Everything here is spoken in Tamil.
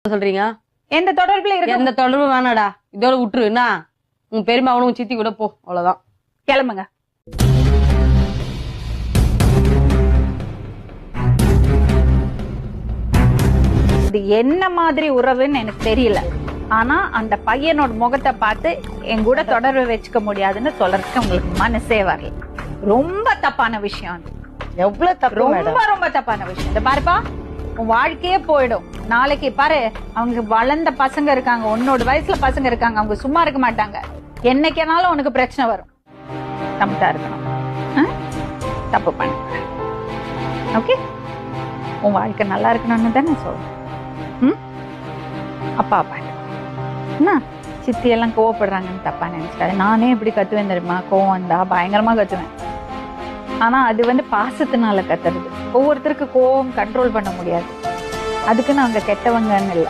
சொல்றீங்க? எந்த தொடர்புல இருக்கு? எந்த தொடர்பு வேணாடா, இதோட விட்டுருன்னா உன் பெரியமா அவனும் சித்தி கூட போ, அவ்வளவுதான். கிளம்புங்க. இது என்ன மாதிரி உறவுன்னு எனக்கு தெரியல. ஆனா அந்த பையனோட முகத்தை பார்த்து என் கூட தொடர்பு வச்சுக்க முடியாதுன்னு சொல்றதுக்கு உங்களுக்கு மனசே வரல. ரொம்ப தப்பான விஷயம் அது. எவ்வளவு தப்பு மேடம். ரொம்ப ரொம்ப தப்பான விஷயம். இந்த பாருப்பா, உன் வாழ்க்கையே போயிடும். நாளைக்கு பாரு, அவங்க வளர்ந்த பசங்க இருக்காங்க, உன்னோட வயசுல பசங்க இருக்காங்க, அவங்க சும்மா இருக்க மாட்டாங்க. என்னைக்குனாலும் உனக்கு பிரச்சனை வரும். தம்பிட்டா இருக்கணும். தப்பு பண்ண. ஓகே, உன் வாழ்க்கை நல்லா இருக்கணும்னு தானே சொல்றேன். அப்பா பாட்டு என்ன சித்தி எல்லாம் கோவப்படுறாங்கன்னு தப்பா நினைச்சிட்டாரு. நானே இப்படி கத்துவேன் தெரியுமா? கோவம் வந்தா பயங்கரமா கத்துவேன். ஆனா அது பாசத்தினால கத்துறது. ஒவ்வொருத்தருக்கு கோவம் கண்ட்ரோல் பண்ண முடியாது. அதுக்கு நாங்க கெட்டவங்கன்னு இல்லை.